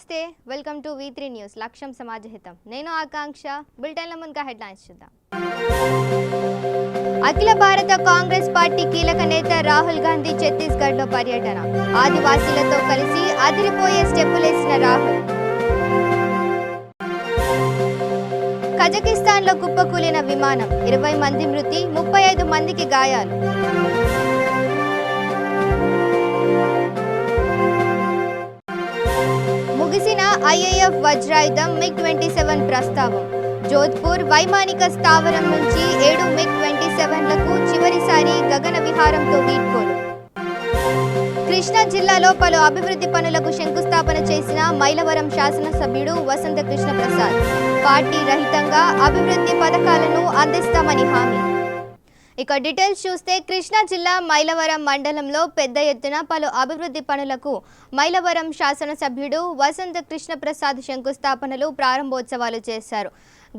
నమస్తే welcome to V3 news లక్ష్యం సమాజహితం నేను ఆకాంక్ష బులెటిన్ల ముందుగా హెడ్లైన్స్ చూద్దాం అఖిల భారత కాంగ్రెస్ పార్టీ కీలక నేత రాహుల్ గాంధీ ఛత్తీస్గఢ్లో పర్యటన ఆదివాసీలతో కలిసి అదిరిపోయే స్టెప్పులేసిన రాహుల్ కజకిస్తాన్లో కుప్పకూలిన విమానం 20 మంది మృతి 35 మందికి గాయాలు ముగిసిన IAF వజ్రాయుధం MiG-27 ప్రస్తావం జోధ్పూర్ వైమానిక స్థావరం నుంచి 7 MiG-27లకు చివరిసారి గగన విహారంతో వీడ్కోలు కృష్ణా జిల్లాలో పలు అభివృద్ధి పనులకు శంకుస్థాపన చేసిన మైలవరం శాసనసభ్యుడు వసంత కృష్ణ ప్రసాద్ పార్టీ రహితంగా అభివృద్ధి పథకాలను అందిస్తామని హామీ ఇక డీటెయిల్స్ చూస్తే కృష్ణా జిల్లా మైలవరం మండలంలో పెద్ద ఎత్తున పలు అభివృద్ధి పనులకు మైలవరం శాసనసభ్యుడు వసంత కృష్ణ ప్రసాద్ శంకుస్థాపనలు ప్రారంభోత్సవాలు చేశారు.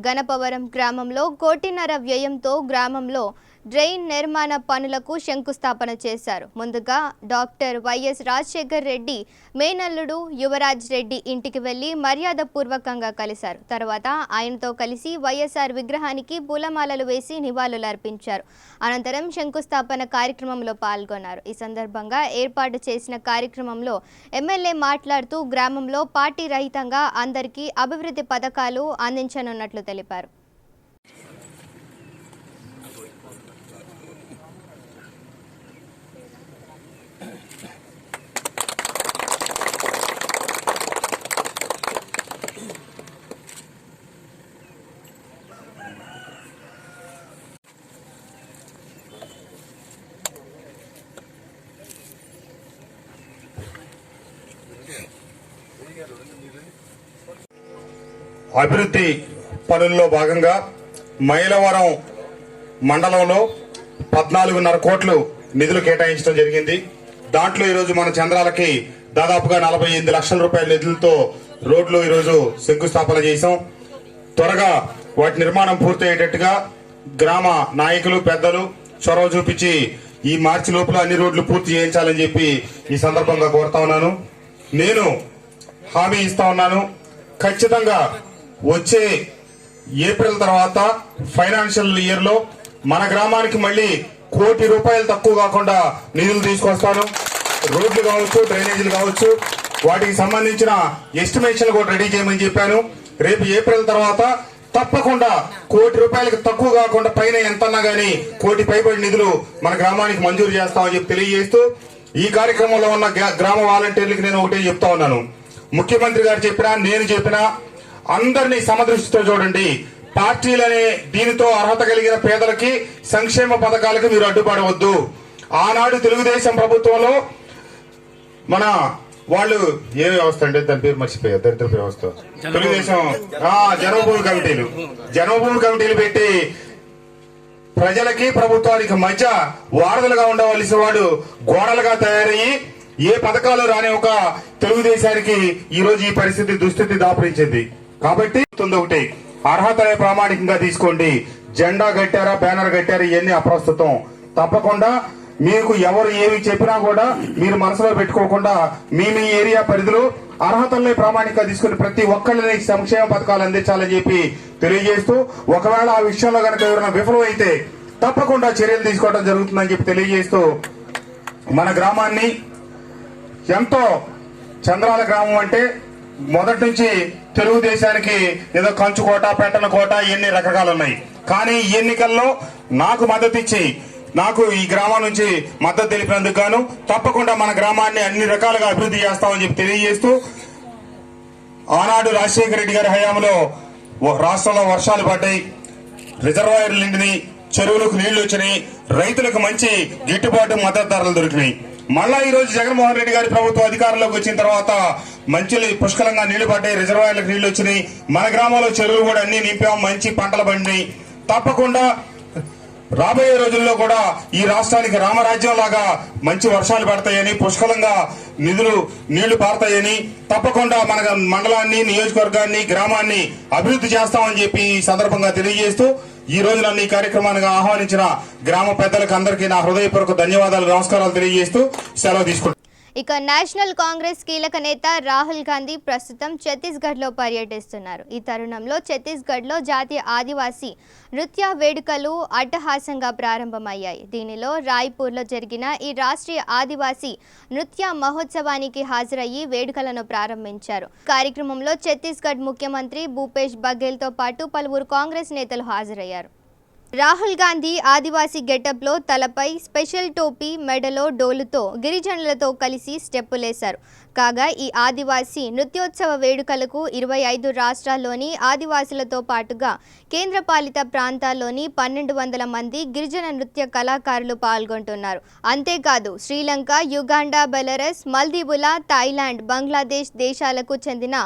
గణపవరం గ్రామంలో 1.5 కోటి వ్యయంతో గ్రామంలో డ్రైన్ నిర్మాణ పనులకు శంకుస్థాపన చేశారు. ముందుగా డాక్టర్ వైఎస్ రాజశేఖర్ రెడ్డి మేనల్లుడు యువరాజ్ రెడ్డి ఇంటికి వెళ్లి మర్యాదపూర్వకంగా కలిశారు. తర్వాత ఆయనతో కలిసి వైఎస్ఆర్ విగ్రహానికి పూలమాలలు వేసి నివాళులర్పించారు. అనంతరం శంకుస్థాపన కార్యక్రమంలో పాల్గొన్నారు. ఈ సందర్భంగా ఏర్పాటు చేసిన కార్యక్రమంలో ఎమ్మెల్యే మాట్లాడుతూ గ్రామంలో పార్టీ రహితంగా అందరికీ అభివృద్ధి పథకాలు అందించనున్నట్లు తెలిపారు. అభివృద్ధి పనుల్లో భాగంగా మైలవరం మండలంలో 14.5 కోట్లు నిధులు కేటాయించడం జరిగింది. దాంట్లో ఈరోజు మన చంద్రాలకి దాదాపుగా 48 లక్షల రూపాయల నిధులతో రోడ్లు ఈరోజు శంకుస్థాపన చేశాం. త్వరగా వాటి నిర్మాణం పూర్తయ్యేటట్టుగా గ్రామ నాయకులు పెద్దలు చొరవ చూపించి ఈ మార్చి లోపల అన్ని రోడ్లు పూర్తి చేయించాలని చెప్పి ఈ సందర్భంగా కోరుతా ఉన్నాను. నేను హామీ ఇస్తా ఉన్నాను, ఖచ్చితంగా వచ్చే ఏప్రిల్ తర్వాత ఫైనాన్షియల్ ఇయర్ లో మన గ్రామానికి మళ్ళీ 1 కోటి రూపాయలు తక్కువ కాకుండా నిధులు తీసుకొస్తాను. రోడ్లు కావచ్చు, డ్రైనేజీలు కావచ్చు, వాటికి సంబంధించిన ఎస్టిమేషన్ కూడా రెడీ చేయమని చెప్పాను. రేపు ఏప్రిల్ తర్వాత తప్పకుండా 1 కోటి రూపాయలకు తక్కువ కాకుండా పైన ఎంతన్నా గానీ 1 కోటి పైబడి నిధులు మన గ్రామానికి మంజూరు చేస్తామని చెప్పి తెలియజేస్తూ ఈ కార్యక్రమంలో ఉన్న గ్రామ వాలంటీర్లకు నేను ఒకటే చెప్తా ఉన్నాను. ముఖ్యమంత్రి గారు చెప్పినా నేను చెప్పినా అందరినీ సమదృష్టితో చూడండి. పార్టీలనే దీనితో అర్హత కలిగిన పేదలకి సంక్షేమ పథకాలకు మీరు అడ్డుపడవద్దు. ఆనాడు తెలుగుదేశం ప్రభుత్వంలో మన వాళ్ళు ఏ వ్యవస్థ అంటే దాని పేరు మర్చిపోయారు, దరిద్ర వ్యవస్థ, తెలుగుదేశం జన్మభూమి కమిటీలు పెట్టి ప్రజలకి ప్రభుత్వానికి మధ్య వారధులుగా ఉండవలసిన వాడు గోడలుగా తయారయ్యి ఏ పథకాలు రాని ఒక తెలుగుదేశానికి ఈ రోజు ఈ పరిస్థితి దుస్థితి దాపరించింది. కాబట్టి ఒకటి అర్హతలే ప్రామాణికంగా తీసుకోండి. జెండా కట్టారా, బ్యానర్ కట్టారా, ఇవన్నీ అప్రస్తుతం. తప్పకుండా మీకు ఎవరు ఏమి చెప్పినా కూడా మీరు మనసులో పెట్టుకోకుండా మీ ఏరియా పరిధిలో అర్హతల్ని ప్రామాణికంగా తీసుకుని ప్రతి ఒక్కరిని సంక్షేమ పథకాలు అందించాలని చెప్పి తెలియజేస్తూ, ఒకవేళ ఆ విషయంలో కనుక ఎవరైనా విఫలమైతే తప్పకుండా చర్యలు తీసుకోవడం జరుగుతుందని చెప్పి తెలియజేస్తూ, మన గ్రామాన్ని ఎంతో చంద్రాల గ్రామం అంటే మొదటి నుంచి తెలుగుదేశానికి ఏదో కంచుకోట, పెట్టన కోట, ఎన్ని రకరకాలు ఉన్నాయి. కానీ ఈ ఎన్నికల్లో నాకు మద్దతు ఇచ్చి నాకు ఈ గ్రామం నుంచి మద్దతు తెలిపినందుకు గాను తప్పకుండా మన గ్రామాన్ని అన్ని రకాలుగా అభివృద్ధి చేస్తామని చెప్పి తెలియజేస్తూ, ఆనాడు రాజశేఖర రెడ్డి గారి హయాంలో రాష్ట్రంలో వర్షాలు పడ్డాయి, రిజర్వాయర్లు నిండినాయి, చెరువులకు నీళ్లు వచ్చినాయి, రైతులకు మంచి గిట్టుబాటు మద్దతు ధరలు దొరికినాయి. మళ్ళా ఈ రోజు జగన్మోహన్ రెడ్డి గారి ప్రభుత్వం అధికారంలోకి వచ్చిన తర్వాత మంచి పుష్కలంగా నీళ్లు పడ్డాయి, రిజర్వాయర్లకు నీళ్లు వచ్చినాయి, మన గ్రామంలో చెరువులు కూడా అన్ని నింపాం, మంచి పంటలు పండినాయి. తప్పకుండా రాబోయే రోజుల్లో కూడా ఈ రాష్ట్రానికి రామరాజ్యం లాగా మంచి వర్షాలు పడతాయని, పుష్కలంగా నీళ్లు పారతాయని, తప్పకుండా మన మండలాన్ని, నియోజకవర్గాన్ని, గ్రామాన్ని అభివృద్ధి చేస్తామని చెప్పి ఈ సందర్భంగా తెలియజేస్తూ, ఈ రోజు నన్ను ఈ కార్యక్రమానికి ఆహ్వానించిన గ్రామ పెద్దలకు అందరికీ నా హృదయపూర్వక ధన్యవాదాలు, నమస్కారాలు తెలియజేస్తూ సెలవు తీసుకుంటాను. ఇక నేషనల్ కాంగ్రెస్ కీలక నేత రాహుల్ గాంధీ ప్రస్తుతం ఛత్తీస్గఢ్లో పర్యటిస్తున్నారు. ఈ తరుణంలో ఛత్తీస్గఢ్లో జాతీయ ఆదివాసీ నృత్య వేడుకలు అట్టహాసంగా ప్రారంభమయ్యాయి. దీనిలో రాయ్పూర్లో జరిగిన ఈ రాష్ట్రీయ ఆదివాసీ నృత్య మహోత్సవానికి హాజరయ్యి వేడుకలను ప్రారంభించారు. కార్యక్రమంలో ఛత్తీస్గఢ్ ముఖ్యమంత్రి భూపేష్ బఘేల్తో పాటు పలువురు కాంగ్రెస్ నేతలు హాజరయ్యారు. రాహుల్ గాంధీ ఆదివాసీ గెటప్లో తలపై స్పెషల్ టోపీ, మెడలో డోలుతో గిరిజనులతో కలిసి స్టెప్పులేశారు. కాగా ఈ ఆదివాసీ నృత్యోత్సవ వేడుకలకు 25 రాష్ట్రాల్లోని ఆదివాసులతో పాటుగా కేంద్రపాలిత ప్రాంతాల్లోని 1200 మంది గిరిజన నృత్య కళాకారులు పాల్గొంటున్నారు. అంతేకాదు శ్రీలంక, యుగాండా, బెలరస్, మల్దీవుల, థాయిలాండ్, బంగ్లాదేశ్ దేశాలకు చెందిన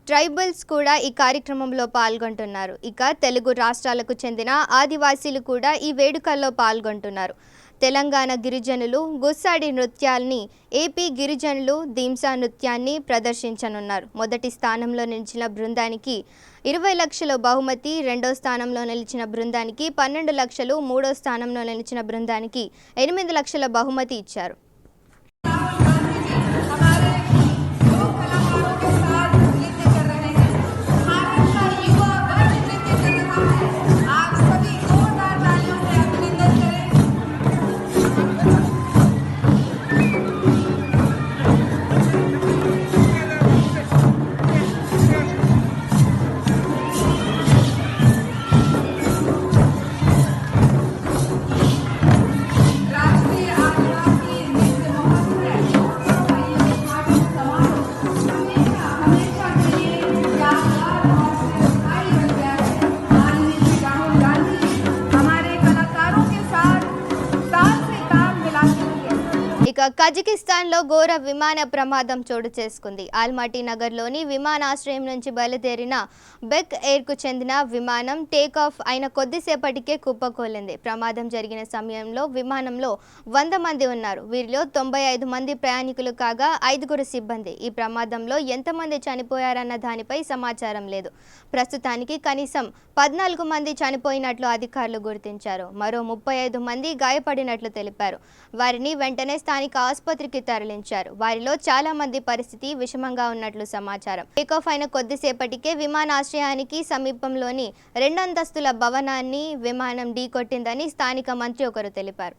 ట్రైబల్స్ కూడా ఈ కార్యక్రమంలో పాల్గొంటున్నారు. ఇక తెలుగు రాష్ట్రాలకు చెందిన ఆదివాసీలు కూడా ఈ వేడుకల్లో పాల్గొంటున్నారు. తెలంగాణ గిరిజనులు గుస్సాడి నృత్యాల్ని, ఏపీ గిరిజనులు దింసా నృత్యాన్ని ప్రదర్శించనున్నారు. మొదటి స్థానంలో నిలిచిన బృందానికి 20 లక్షల బహుమతి, రెండో స్థానంలో నిలిచిన బృందానికి 12 లక్షలు, మూడో స్థానంలో నిలిచిన బృందానికి 8 లక్షల బహుమతి ఇచ్చారు. ఇక కజకిస్తాన్లో ఘోర విమాన ప్రమాదం చోటు చేసుకుంది. ఆల్మాటీ నగర్లోని విమానాశ్రయం నుంచి బయలుదేరిన బెక్ ఎయిర్కు చెందిన విమానం టేకాఫ్ అయిన కొద్దిసేపటికే కుప్పకూలింది. ప్రమాదం జరిగిన సమయంలో విమానంలో 100 మంది ఉన్నారు. వీరిలో 95 మంది ప్రయాణికులు కాగా 5 సిబ్బంది. ఈ ప్రమాదంలో ఎంతమంది చనిపోయారన్న దానిపై సమాచారం లేదు. ప్రస్తుతానికి కనీసం 14 మంది చనిపోయినట్లు అధికారులు గుర్తించారు. మరో 35 మంది గాయపడినట్లు తెలిపారు. వారిని వెంటనే స్థానిక ఆసుపత్రికి తరలించారు. వారిలో చాలా మంది పరిస్థితి విషమంగా ఉన్నట్లు సమాచారం. టేకాఫ్ అయిన కొద్దిసేపటికే విమానాశ్రయానికి సమీపంలోని 2 అంతస్తుల భవనాన్ని విమానం ఢీకొట్టిందని స్థానిక మంత్రి ఒకరు తెలిపారు.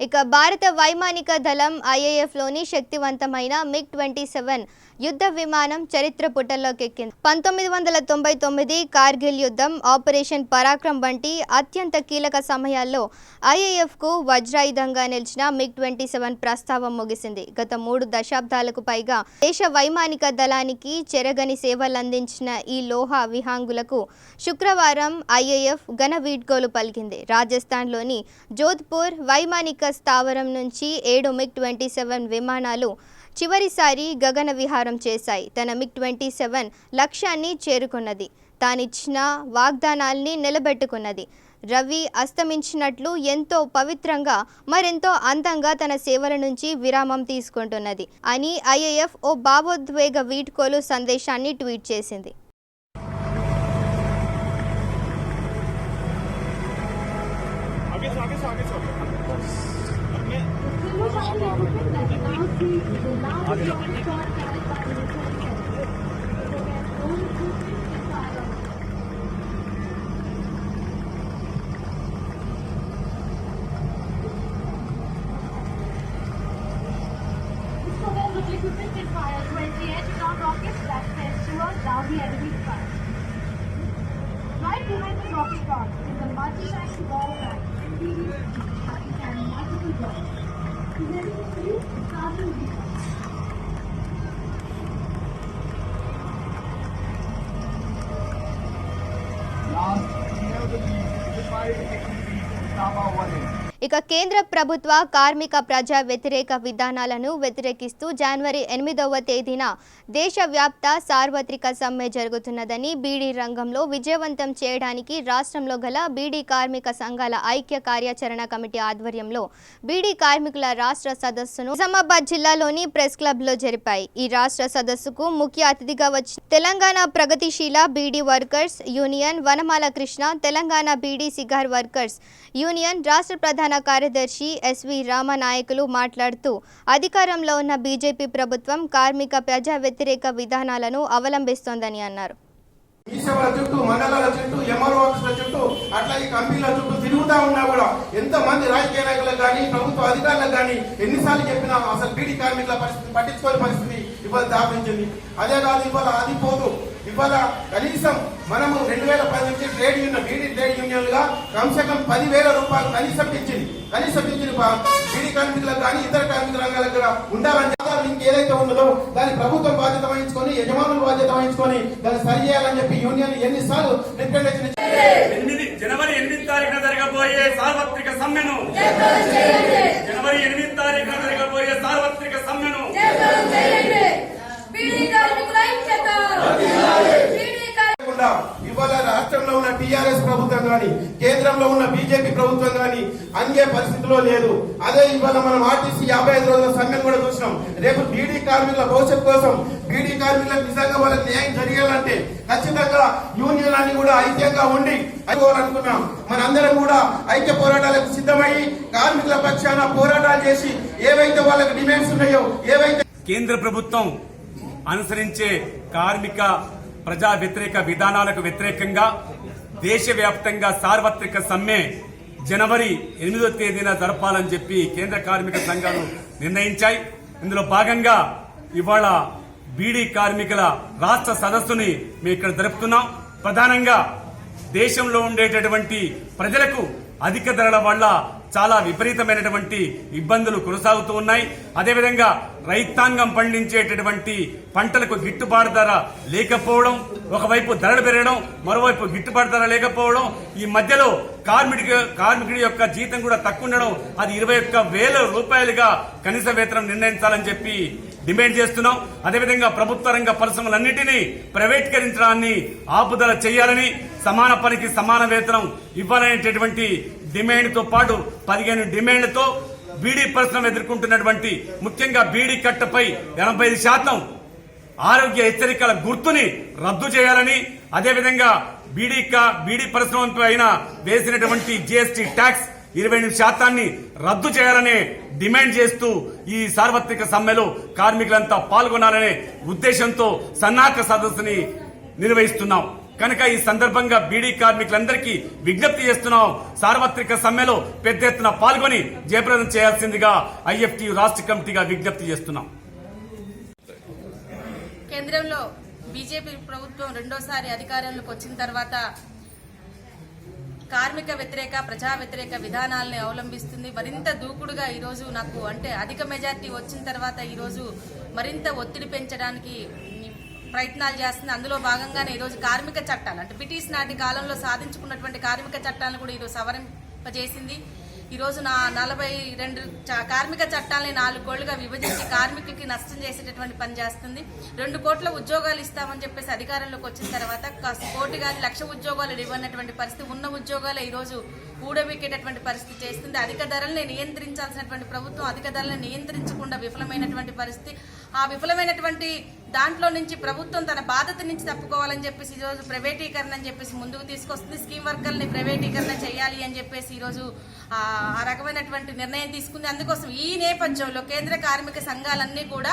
ఇక భారత వైమానిక దళం ఐఏఎఫ్లోని శక్తివంతమైన MiG-27 యుద్ధ విమానం చరిత్ర పుటల్లోకి ఎక్కింది. 1999 కార్గిల్ యుద్ధం, ఆపరేషన్ పరాక్రమ్ వంటి అత్యంత కీలక సమయాల్లో ఐఏఎఫ్కు వజ్రాయుధంగా నిలిచిన MiG-27 ప్రస్తావం ముగిసింది. గత 3 దశాబ్దాలకు పైగా దేశ వైమానిక దళానికి చెరగని సేవలందించిన ఈ లోహ విహాంగులకు శుక్రవారం ఐఏఎఫ్ ఘన వీడ్కోలు పలికింది. రాజస్థాన్లోని జోధ్పూర్ వైమానిక స్థావరం నుంచి 7 MiG-27 విమానాలు చివరిసారి గగన విహారం చేశాయి. తన MiG-27 లక్ష్యాన్ని చేరుకున్నది. తానిచ్చిన వాగ్దానాల్ని నిలబెట్టుకున్నది. రవి అస్తమించినట్లు ఎంతో పవిత్రంగా, మరెంతో అందంగా తన సేవల నుంచి విరామం తీసుకుంటున్నది అని ఐఏఎఫ్ ఓ భావోద్వేగ వీడ్కోలు సందేశాన్ని ట్వీట్ చేసింది. Right behind the rocket car is a multi-tank wall rack and multiple doors. ఇక కేంద్ర ప్రభుత్వ కార్మిక ప్రజా వ్యతిరేక విధానాలను వ్యతిరేకిస్తూ జనవరి 8వ తేదీన దేశవ్యాప్త సార్వత్రిక సమ్మె జరుగుతున్నదని బీడీ రంగంలో విజయవంతం చేయడానికి రాష్ట్రంలో గల బీడీ కార్మిక సంఘాల ఐక్య కార్యాచరణ కమిటీ ఆధ్వర్యంలో బీడీ కార్మికుల రాష్ట్ర సదస్సును నిజామాబాద్ జిల్లాలోని ప్రెస్ క్లబ్లో జరిపాయి. ఈ రాష్ట్ర సదస్సుకు ముఖ్య అతిథిగా వచ్చి తెలంగాణ ప్రగతిశీల beedi workers union Vanamala Krishna, Telangana beedi cigar workers union రాష్ట్ర ప్రధాన కార్యదర్శి ఎస్వి రామనాయకులు మాట్లాడుతూ అధికారంలో ఉన్న బీజేపీ ప్రభుత్వం కార్మిక ప్రజా వ్యతిరేక విధానాలను అవలంబిస్తోందని అన్నారు. ఈసేవల చుట్టూ, మండలాల చుట్టూ, ఎంఆర్ఓ ఆఫీసుల చుట్టూ, అట్లా ఈ కంపెనీల చుట్టూ తిరుగుతా ఉన్నా కూడా ఎంతమంది రాజకీయ నాయకులకు కానీ ప్రభుత్వ అధికారులకు కానీ ఎన్నిసార్లు చెప్పినా అసలు బీడీ కార్మికుల పరిస్థితి పట్టించుకోని పరిస్థితి ఇవాళ దాపించింది. అదే కాదు, ఇవాళ అది పోదు, ఇవాళ కనీసం మనము 2010 నుంచి బీడీ ట్రేడ్ యూనియన్లుగా కనీసం 10,000 రూపాయలు కనీసం ఇచ్చింది బీడీ కార్మికులకు కానీ ఇతర కార్మిక రంగాలకు కూడా ఉండాలని ఇంకేదైతే ఉన్నదో దాని ప్రభుత్వం బాధ్యత వహించుకొని, యజమానులు బాధ్యత వహించుకొని దాన్ని సరి చేయాలని చెప్పి యూనియన్ ఎన్నిసార్లు రిప్రజెంటేషన్ జనవరి 8 తారీఖున జరగబోయే సార్వత్రిక సమ్మెను జనవరి 8 తారీఖున జరగబోయే సార్వత్రిక సమ్మెను ఇవాళ రాష్ట్రంలో ఉన్న టీఆర్ఎస్ ప్రభుత్వం గాని కేంద్రంలో ఉన్న బీజేపీ ప్రభుత్వం గాని అందే పరిస్థితిలో లేదు. అదే ఇవాళ మనం ఆర్టీసీ 55 రోజుల సమ్మెను కూడా చూసినాం. రేపు బీడీ కార్మికుల భవిష్యత్ కోసం, బీడీ కార్మికులకు నిజంగా వాళ్ళకి న్యాయం జరిగాలంటే ఖచ్చితంగా యూనియన్ అన్ని కూడా ఐక్యంగా ఉండి అనుకున్నాం. మనందరం కూడా ఐక్య పోరాటాలకు సిద్ధమయ్యి కార్మికుల పక్షాన పోరాటాలు చేసి ఏవైతే వాళ్ళకి డిమాండ్స్ ఉన్నాయో, ఏవైతే కేంద్ర ప్రభుత్వం అనుసరించే కార్మిక ప్రజా వ్యతిరేక విధానాలకు వ్యతిరేకంగా దేశవ్యాప్తంగా సార్వత్రిక సమ్మె జనవరి 8వ తేదీన జరపాలని చెప్పి కేంద్ర కార్మిక సంఘాలు నిర్ణయించాయి. ఇందులో భాగంగా ఇవాళ బీడీ కార్మికుల రాష్ట్ర సదస్సుని మేము ఇక్కడ జరుపుతున్నాం. ప్రధానంగా దేశంలో ఉండేటటువంటి ప్రజలకు అధిక ధరల వల్ల చాలా విపరీతమైనటువంటి ఇబ్బందులు కొనసాగుతూ ఉన్నాయి. అదేవిధంగా రైతాంగం పండించేటటువంటి పంటలకు గిట్టుబాటు ధర లేకపోవడం, ఒకవైపు ధరలు పెరగడం, మరోవైపు గిట్టుబాటు ధర లేకపోవడం, ఈ మధ్యలో కార్మికుడి యొక్క జీతం కూడా తక్కువ ఉండడం, అది 21,000 రూపాయలుగా కనీస వేతనం నిర్ణయించాలని చెప్పి డిమాండ్ చేస్తున్నాం. అదేవిధంగా ప్రభుత్వ రంగ పరిశ్రమలన్నింటినీ ప్రైవేటీకరించడాన్ని ఆపుదల చేయాలని, సమాన పనికి సమాన వేతనం ఇవ్వాలనేటటువంటి డిమాండ్ తో పాటు 15 డిమాండ్లతో బీడీ పరిశ్రమ ఎదుర్కొంటున్నటువంటి ముఖ్యంగా బీడీ కట్టపై 85% ఆరోగ్య హెచ్చరికల గుర్తుని రద్దు చేయాలని, అదేవిధంగా బీడీ పరిశ్రమ పైన వేసినటువంటి జీఎస్టీ ట్యాక్స్ 28% రద్దు చేయాలనే డిమాండ్ చేస్తూ ఈ సార్వత్రిక సమ్మెలో కార్మికులంతా పాల్గొనాలనే ఉద్దేశంతో సన్నాహక సదస్సుని నిర్వహిస్తున్నాం. కనుక ఈ సందర్భంగా బీడీ కార్మికులందరికీ విజ్ఞప్తి చేస్తున్నాం, సార్వత్రిక సమ్మెలో పెద్ద ఎత్తున పాల్గొని జయప్రదం చేయాల్సిందిగా ఐఎఫ్టీ రాష్ట్ర కమిటీగా విజ్ఞప్తి చేస్తున్నాం. కేంద్రంలో బీజేపీ ప్రభుత్వం రెండోసారి అధికారంలోకి వచ్చిన తర్వాత కార్మిక వ్యతిరేక ప్రజా వ్యతిరేక విధానాలను అవలంబిస్తుంది. మరింత దూకుడుగా ఈరోజు అధిక మెజార్టీ వచ్చిన తర్వాత ఈరోజు మరింత ఒత్తిడి పెంచడానికి ప్రయత్నాలు చేస్తుంది. అందులో భాగంగానే ఈరోజు కార్మిక చట్టాలు బ్రిటిష్ నాటి కాలంలో సాధించుకున్నటువంటి కార్మిక చట్టాలను కూడా ఈరోజు సవరింపజేసింది. ఈరోజు 42 కార్మిక చట్టాలని 4 కోళ్లుగా విభజించి కార్మికులకి నష్టం చేసేటటువంటి పని చేస్తుంది. 2 కోట్ల ఉద్యోగాలు ఇస్తామని చెప్పేసి అధికారంలోకి వచ్చిన తర్వాత కోటి కాదు 1,00,000 ఉద్యోగాలు ఇవ్వనటువంటి పరిస్థితి, ఉన్న ఉద్యోగాలు ఈరోజు ఊడబెక్కేటటువంటి పరిస్థితి చేస్తుంది. అధిక ధరల్ని నియంత్రించాల్సినటువంటి ప్రభుత్వం అధిక ధరలను నియంత్రించకుండా విఫలమైనటువంటి పరిస్థితి. ఆ విఫలమైనటువంటి దాంట్లో నుంచి ప్రభుత్వం తన బాధ్యత నుంచి తప్పుకోవాలని చెప్పేసి ఈరోజు ప్రైవేటీకరణ అని చెప్పేసి ముందుకు తీసుకొస్తుంది. స్కీమ్ వర్కర్ని ప్రైవేటీకరణ చేయాలి అని చెప్పేసి ఈరోజు ఆ రకమైనటువంటి నిర్ణయం తీసుకుంది. అందుకోసం ఈ నేపథ్యంలో కేంద్ర కార్మిక సంఘాలన్నీ కూడా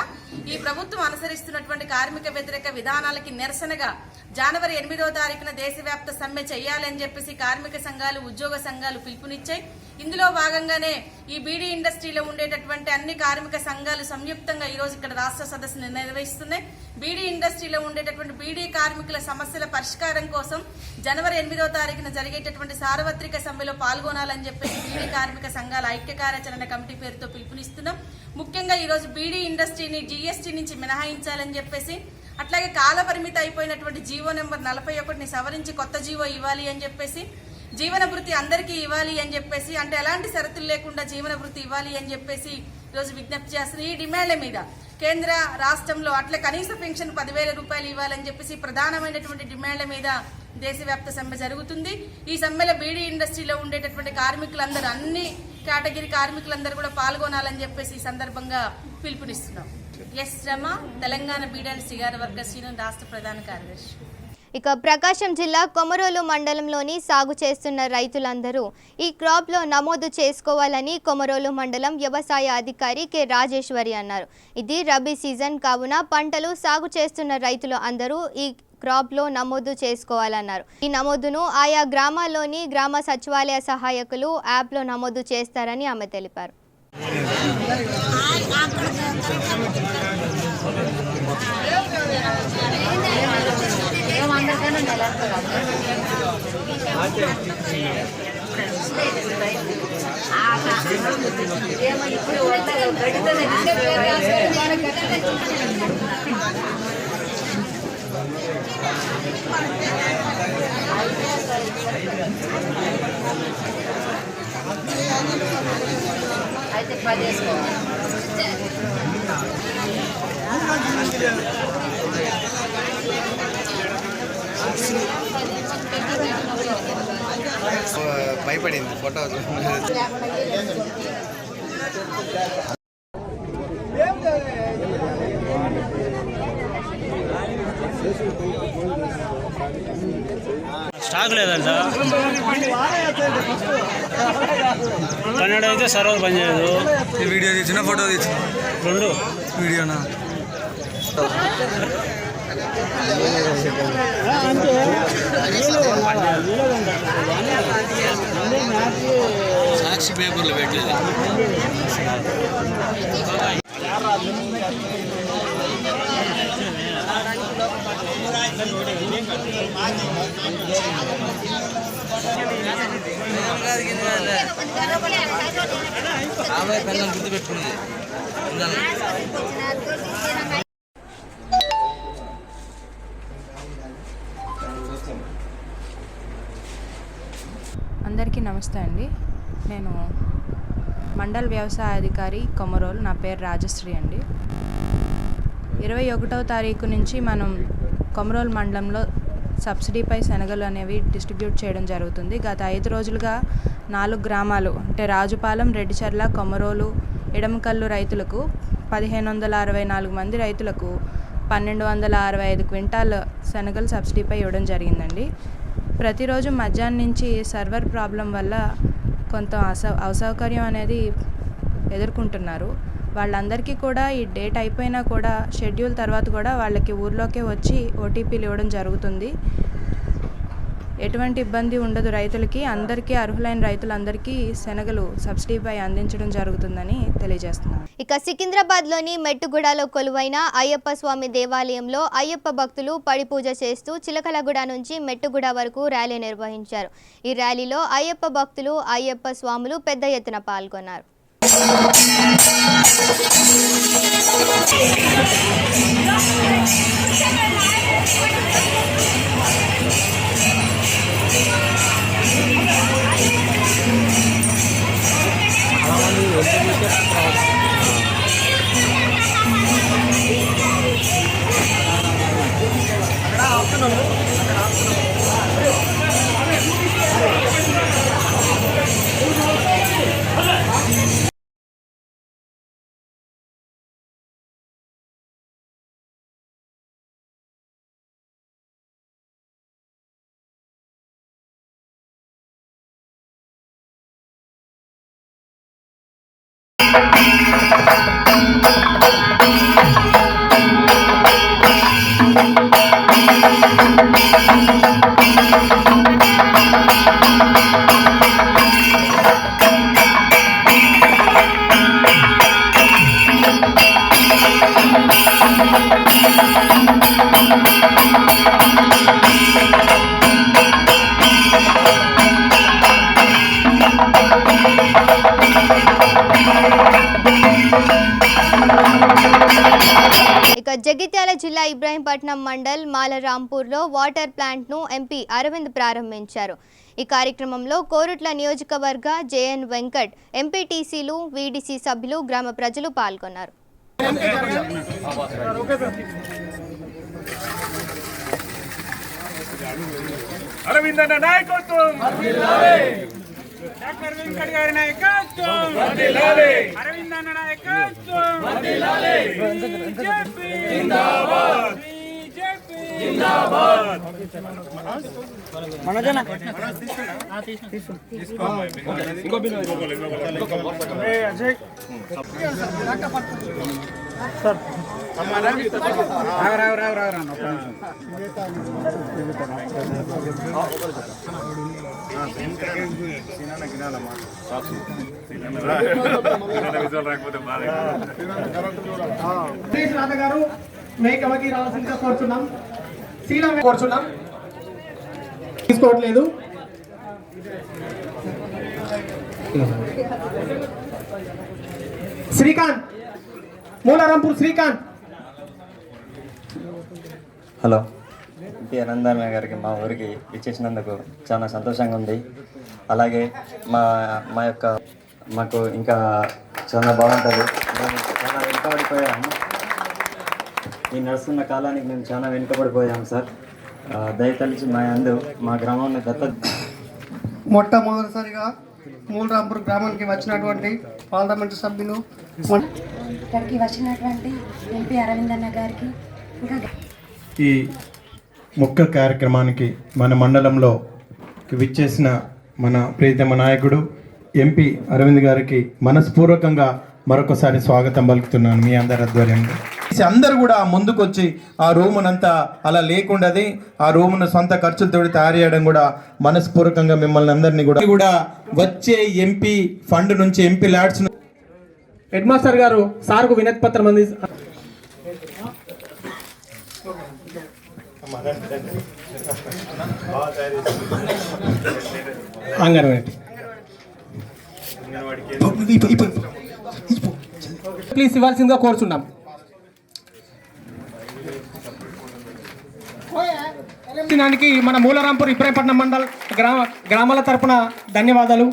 ఈ ప్రభుత్వం అనుసరిస్తున్నటువంటి కార్మిక వ్యతిరేక విధానాలకి నిరసనగా జనవరి 8వ తారీఖున దేశవ్యాప్త సమ్మె చేయాలని చెప్పేసి కార్మిక సంఘాలు, ఉద్యోగ సంఘాలు పిలుపునిచ్చాయి. ఇందులో భాగంగానే ఈ బీడీ ఇండస్ట్రీలో ఉండేటటువంటి అన్ని కార్మిక సంఘాలు సంయుక్తంగా ఈ రోజు ఇక్కడ రాష్ట్ర సదస్సును నిర్వహిస్తున్నాయి. బీడీ ఇండస్ట్రీలో ఉండేటటువంటి బీడీ కార్మికుల సమస్యల పరిష్కారం కోసం జనవరి 8వ తారీఖున జరిగేటటువంటి సార్వత్రిక సమ్మెలో పాల్గొనాలని చెప్పేసి బీడీ కార్మిక సంఘాల ఐక్య కార్యాచరణ కమిటీ పేరుతో పిలుపునిస్తున్నాం. ముఖ్యంగా ఈ రోజు బీడీ ఇండస్ట్రీని జీఎస్టీ నుంచి మినహాయించాలని చెప్పేసి, అట్లాగే కాల పరిమితి అయిపోయినటువంటి జీవో నెంబర్ 41ని సవరించి కొత్త జీవో ఇవ్వాలి అని చెప్పేసి, జీవన భృతి అందరికీ ఇవ్వాలి అని చెప్పేసి, అంటే ఎలాంటి షరతులు లేకుండా జీవన భృతి ఇవ్వాలి అని చెప్పేసి ఈరోజు విజ్ఞప్తి చేస్తున్న ఈ డిమాండ్ల మీద కేంద్ర రాష్ట్రంలో అట్లా కనీస పెన్షన్ 10,000 రూపాయలు ఇవ్వాలని చెప్పేసి ప్రధానమైనటువంటి డిమాండ్ల మీద దేశవ్యాప్త సమ్మె జరుగుతుంది. ఈ సమ్మెలో బీడీ ఇండస్ట్రీలో ఉండేటటువంటి కార్మికులందరూ, అన్ని కేటగిరీ కార్మికులందరూ కూడా పాల్గొనాలని చెప్పేసి ఈ సందర్భంగా పిలుపునిస్తున్నాం. S Rama, Telangana beedi and cigar workers union రాష్ట్ర ప్రధాన కార్యదర్శి. ఇక ప్రకాశం జిల్లా కొమరోలు మండలంలోని సాగు చేస్తున్న రైతులందరూ ఈ క్రాప్లో నమోదు చేసుకోవాలని కొమరోలు మండలం వ్యవసాయ అధికారి కె రాజేశ్వరి అన్నారు. ఇది రబీ సీజన్ కావున పంటలు సాగు చేస్తున్న రైతులు అందరూ ఈ క్రాప్లో నమోదు చేసుకోవాలన్నారు. ఈ నమోదును ఆయా గ్రామాల్లోని గ్రామ సచివాలయ సహాయకులు యాప్లో నమోదు చేస్తారని ఆమె తెలిపారు. అయితే 10 వేసుకోవాలి. భయపడింది ఫోటో స్టాక్ లేదంట. కన్నడ అయితే సర్వర్ పనిచేయదు. వీడియో తీసిన ఫోటో తీసిన రెండు వీడియోనా సాక్షి పేపర్లో పెట్టలేదు. పిల్లలు గుర్తు పెట్టుకున్నది. అందరికీ నమస్తే అండి. నేను మండల్ వ్యవసాయ అధికారి కొమరోలు. నా పేరు రాజశ్రీ అండి. 21వ తారీఖు నుంచి మనం కొమరోలు మండలంలో సబ్సిడీపై శనగలు అనేవి డిస్ట్రిబ్యూట్ చేయడం జరుగుతుంది. గత 5 రోజులుగా 4 గ్రామాలు అంటే రాజుపాలెం, రెడ్డిచర్ల, కొమరోలు, ఎడమకల్లు రైతులకు 1564 మంది రైతులకు 1265 క్వింటాల్ శనగలు సబ్సిడీపై ఇవ్వడం జరిగిందండి. ప్రతిరోజు మధ్యాహ్నం నుంచి సర్వర్ ప్రాబ్లం వల్ల కొంత అసౌకర్యం అనేది ఎదుర్కొంటున్నారు. వాళ్ళందరికీ కూడా ఈ డేట్ అయిపోయినా కూడా షెడ్యూల్ తర్వాత కూడా వాళ్ళకి ఊర్లోకే వచ్చి ఓటీపీలు ఇవ్వడం జరుగుతుంది. ఎటువంటి ఇబ్బంది ఉండదు రైతులకి. అందరికీ అర్హులైన రైతులందరికీ శనగలు సబ్సిడీపై అందించడం జరుగుతుందని తెలియజేస్తున్నాను. ఇక సికింద్రాబాద్లోని మెట్టుగూడలో కొలువైన అయ్యప్ప స్వామి దేవాలయంలో అయ్యప్ప భక్తులు పడి పూజ చేస్తూ చిలకలగూడ నుంచి మెట్టుగూడ వరకు ర్యాలీ నిర్వహించారు. ఈ ర్యాలీలో అయ్యప్ప భక్తులు, అయ్యప్ప స్వాములు పెద్ద ఎత్తున పాల్గొన్నారు. జగిత్యాల జిల్లా ఇబ్రాహీంపట్నం మండల్ మాలరాంపూర్లో వాటర్ ప్లాంట్ను ఎంపీ అరవింద్ ప్రారంభించారు. ఈ కార్యక్రమంలో కోరుట్ల నియోజకవర్గ జేఎన్ వెంకట్, ఎంపీటీసీలు, వీడీసీ సభ్యులు, గ్రామ ప్రజలు పాల్గొన్నారు. అరవిందన్న నాయకత్వం డాక్టర్ వెంకట్ గారి నాయకత్వం అరవిందన్న నాయకత్వం బీజేపీ జిందాబాద్ బీజేపీ జిందాబాద్ మనజన ఇంకో బిల్ ఏ అజయ్ సార్ రాధ గారు మేకమకి రావాల్సిందిగా కోరుతున్నాం. శీలం కోరుతున్నాం, తీసుకోవట్లేదు. శ్రీకాంత్, మూలారంపూర్ శ్రీకాంత్. హలో, ఎంపీ అనందన్న గారికి మా ఊరికి ఇచ్చేసినందుకు చాలా సంతోషంగా ఉంది. అలాగే మాకు ఇంకా చాలా బాగుంటుంది. మేము చాలా వెనుకబడిపోయాము. ఈ నడుస్తున్న కాలానికి మేము చాలా వెనుకబడిపోయాము సార్. దయతలిచి మా గ్రామాన్ని మొట్టమొదటిసారిగా మూలరాంపూర్ గ్రామానికి వచ్చినటువంటి పార్లమెంటు సభ్యులు, ఇక్కడికి వచ్చినటువంటి ఎంపీ అరవిందన్న గారికి, ఇంకా ఈ మొక్క కార్యక్రమానికి మన మండలంలో విచ్చేసిన మన ప్రియతమ నాయకుడు ఎంపీ అరవింద్ గారికి మనస్పూర్వకంగా మరొకసారి స్వాగతం పలుకుతున్నాను మీ అందరి ఆధ్వర్యంలో. అందరూ కూడా ముందుకొచ్చి ఆ రూమునంతా అలా లేకుండాది ఆ రూమును సొంత ఖర్చులతో తయారు చేయడం కూడా మనస్పూర్వకంగా మిమ్మల్ని అందరినీ కూడా వచ్చే ఎంపీ ఫండ్ నుంచి ఎంపీ ల్యాడ్స్ హెడ్ మాస్టర్ గారు సార్కు వినతి పత్రం అంది. అంగన్వాడీ ప్లీజ్ ఇవ్వాల్సిందిగా కోరుచున్నాం. దానికి మన మూలరాంపూర్ ఇబ్రాహీంపట్నం మండల్ గ్రామాల తరపున ధన్యవాదాలు.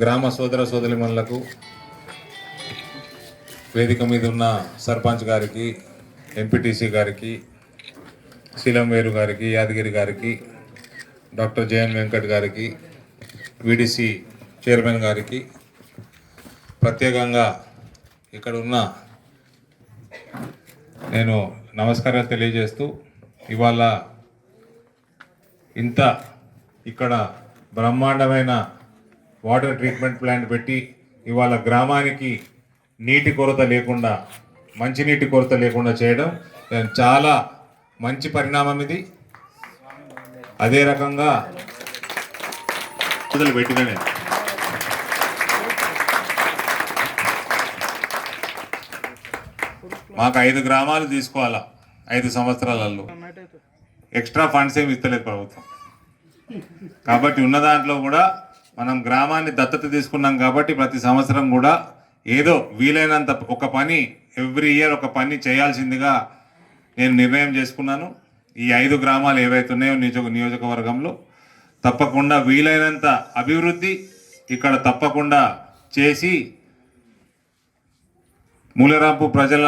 గ్రామ సోదర సోదరిమణులకు, వేదిక మీద ఉన్న సర్పంచ్ గారికి, ఎంపీటీసీ గారికి, శీలంవేరు గారికి, యాదగిరి గారికి, డాక్టర్ జేఎన్ వెంకట్ గారికి, వీడీసీ చైర్మన్ గారికి, ప్రత్యేకంగా ఇక్కడ ఉన్న నేను నమస్కారాలు తెలియజేస్తూ, ఇవాళ ఇంత ఇక్కడ బ్రహ్మాండమైన వాటర్ ట్రీట్మెంట్ ప్లాంట్ పెట్టి ఇవాళ గ్రామానికి నీటి కొరత లేకుండా, మంచినీటి కొరత లేకుండా చేయడం చాలా మంచి పరిణామం ఇది. అదే రకంగా పెట్టిననే మాకు 5 గ్రామాలు తీసుకోవాలా 5 సంవత్సరాలలో. ఎక్స్ట్రా ఫండ్స్ ఏమి ఇస్తలేదు ప్రభుత్వం. కాబట్టి ఉన్న దాంట్లో కూడా మనం గ్రామాన్ని దత్తత తీసుకున్నాం కాబట్టి ప్రతి సంవత్సరం కూడా ఏదో వీలైనంత ఒక పని ఎవ్రీ ఇయర్ ఒక పని చేయాల్సిందిగా నేను నిర్ణయం చేసుకున్నాను. ఈ 5 గ్రామాలు ఏవైతున్నాయో నియోజకవర్గంలో తప్పకుండా వీలైనంత అభివృద్ధి ఇక్కడ తప్పకుండా చేసి మూలరాంపు ప్రజల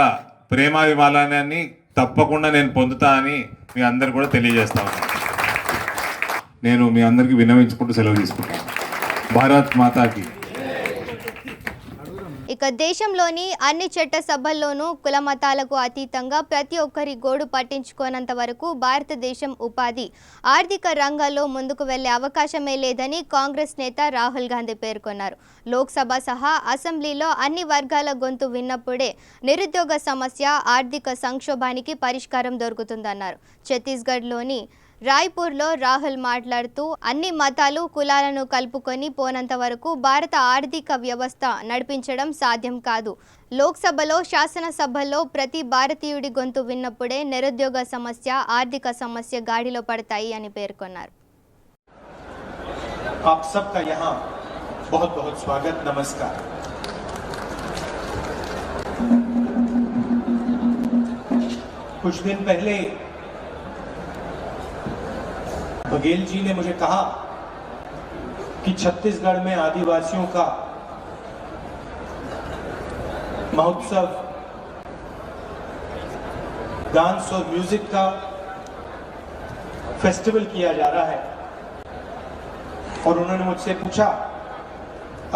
ప్రేమాభిమానాన్ని తప్పకుండా నేను పొందుతా అని మీ అందరు కూడా తెలియజేస్తాను. నేను మీ అందరికీ విన్నవించుకుంటూ సెలవు తీసుకుంటాను. భారత్ మాతాకి. ఇక దేశంలోని అన్ని చట్ట సభల్లోనూ కుల మతాలకు అతీతంగా ప్రతి ఒక్కరి గోడు పట్టించుకోనంత వరకు భారతదేశం ఉపాధి, ఆర్థిక రంగాల్లో ముందుకు వెళ్లే అవకాశమే లేదని కాంగ్రెస్ నేత రాహుల్ గాంధీ పేర్కొన్నారు. లోక్సభ సహా అసెంబ్లీలో అన్ని వర్గాల గొంతు విన్నప్పుడే నిరుద్యోగ సమస్య, ఆర్థిక సంక్షోభానికి పరిష్కారం దొరుకుతుందన్నారు. ఛత్తీస్గఢ్లోని రాయ్పూర్లో రాహుల్ మాట్లాడుతూ అన్ని మతాలు కులాలను కలుపుకొని పోనంత వరకు భారత ఆర్థిక వ్యవస్థ నడిపించడం సాధ్యం కాదు. లోక్సభలో, శాసనసభలో ప్రతి భారతీయుడి గొంతు విన్నప్పుడే నిరుద్యోగ సమస్య, ఆర్థిక సమస్య గాడిలో పడతాయి అని పేర్కొన్నారు. आप सबका यहाँ बहुत बहुत स्वागत, नमस्कार। कुछ दिन पहले बघेल जी ने मुझे कहा कि छत्तीसगढ़ में आदिवासियों का महोत्सव, डांस और म्यूजिक का फेस्टिवल किया जा रहा है, और उन्होंने मुझसे पूछा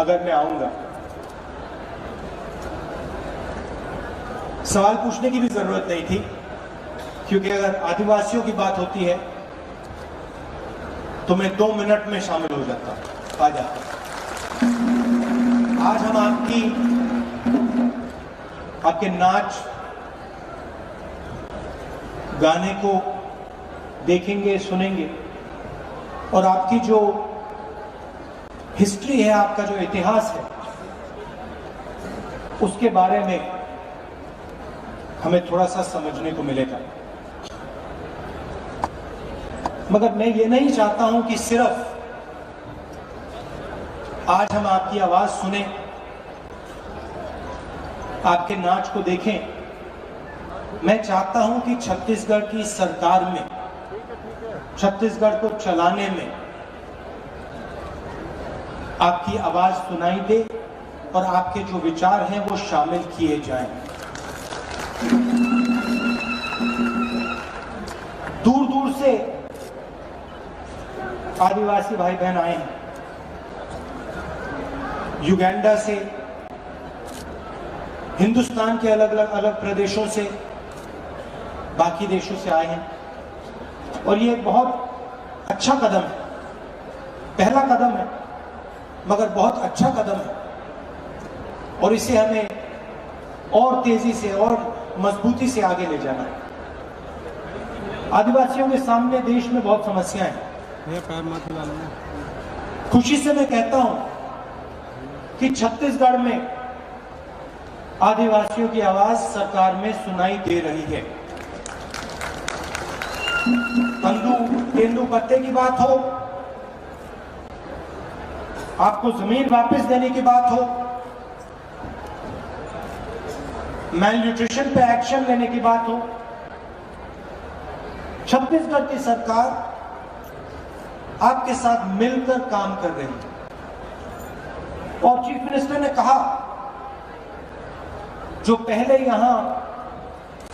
अगर मैं आऊंगा। सवाल पूछने की भी जरूरत नहीं थी, क्योंकि अगर आदिवासियों की बात होती है तो मैं 2 मिनट में शामिल हो जाता, आ जाता। आज हम आपके नाच गाने को देखेंगे, सुनेंगे, और आपकी जो हिस्ट्री है, आपका जो इतिहास है, उसके बारे में हमें थोड़ा सा समझने को मिलेगा। मगर मैं ये नहीं चाहता हूं कि सिर्फ आज हम आपकी आवाज सुने, आपके नाच को देखें। मैं चाहता हूं कि छत्तीसगढ़ की सरकार में, छत्तीसगढ़ को चलाने में आपकी आवाज सुनाई दे और आपके जो विचार हैं वो शामिल किए जाएं। दूर दूर से आदिवासी भाई बहन आए हैं, युगांडा से, हिंदुस्तान के अलग प्रदेशों से, बाकी देशों से आए हैं, और ये एक बहुत अच्छा कदम है, पहला कदम है, मगर बहुत अच्छा कदम है, और इसे हमें और तेजी से और मजबूती से आगे ले जाना है। आदिवासियों के सामने देश में बहुत समस्याएं हैं। खुशी से मैं कहता हूं कि छत्तीसगढ़ में आदिवासियों की आवाज सरकार में सुनाई दे रही है। तेंदू पत्ते की बात हो, आपको जमीन वापस देने की बात हो, मैल न्यूट्रिशन पे एक्शन लेने की बात हो, छत्तीसगढ़ की सरकार आपके साथ मिलकर काम कर रही है। और चीफ मिनिस्टर ने कहा, जो पहले यहां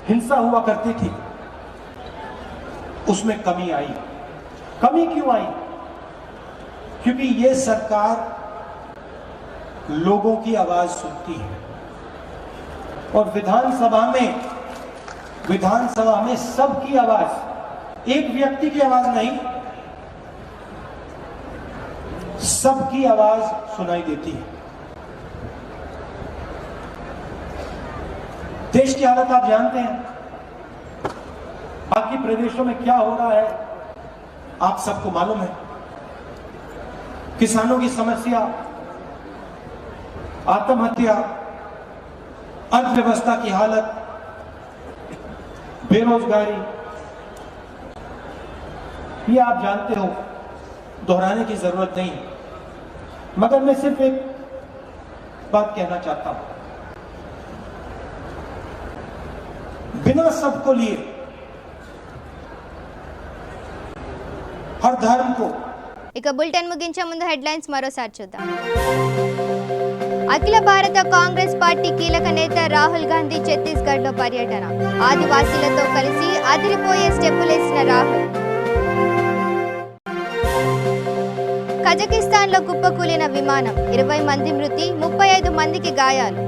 हिंसा हुआ करती थी उसमें कमी आई। कमी क्यों आई? क्योंकि ये सरकार लोगों की आवाज सुनती है, और विधानसभा में सबकी आवाज, एक व्यक्ति की आवाज नहीं, सबकी आवाज सुनाई देती है। देश की हालत आप जानते हैं, बाकी प्रदेशों में क्या हो रहा है आप सबको मालूम है। किसानों की समस्या, आत्महत्या, अर्थव्यवस्था की हालत, बेरोजगारी, ये आप जानते हो, दोहराने की जरूरत नहीं। मगर मैं सिर्फ एक बात कहना चाहता हूं, बिना सबको लिए, हर धर्म को। ఇక బులెటిన్ ముగించే ముందు హెడ్లైన్స్ మరోసారి చూద్దాం. అఖిల భారత కాంగ్రెస్ పార్టీ కీలక నేత రాహుల్ గాంధీ ఛత్తీస్గఢ్లో పర్యటన. ఆదివాసీలతో కలిసి అదిరిపోయే స్టెప్పులేసిన రాహుల్. కజకిస్తాన్లో కుప్పకూలిన విమానం, 20 మంది మృతి, 35 మందికి గాయాలు.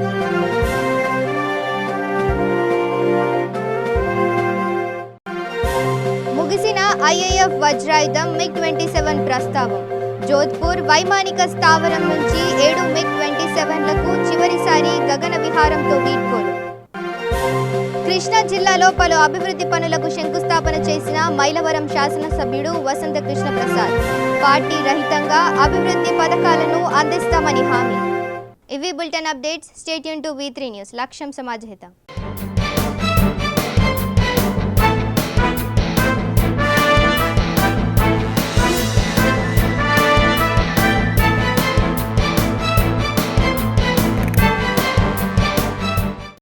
ముగిసిన ఐఏఎఫ్ వజ్రాయుధం MiG-27 ప్రస్తావం. జోధ్పూర్ వైమానిక స్థావరం నుంచి 7 MiG-27లకు చివరిసారి గగన విహారంతో వీడ్కోలు. కృష్ణా జిల్లాలో పలు అభివృద్ధి పనులకు శంకుస్థాపన చేసిన మైలవరం శాసనసభ్యుడు వసంత కృష్ణ ప్రసాద్. పార్టీ రహితంగా అభివృద్ధి పథకాలను అందిస్తామని హామీ. ఇవి bulletin updates. Stay tune to V3 news. లక్ష్యం సమాజహిత.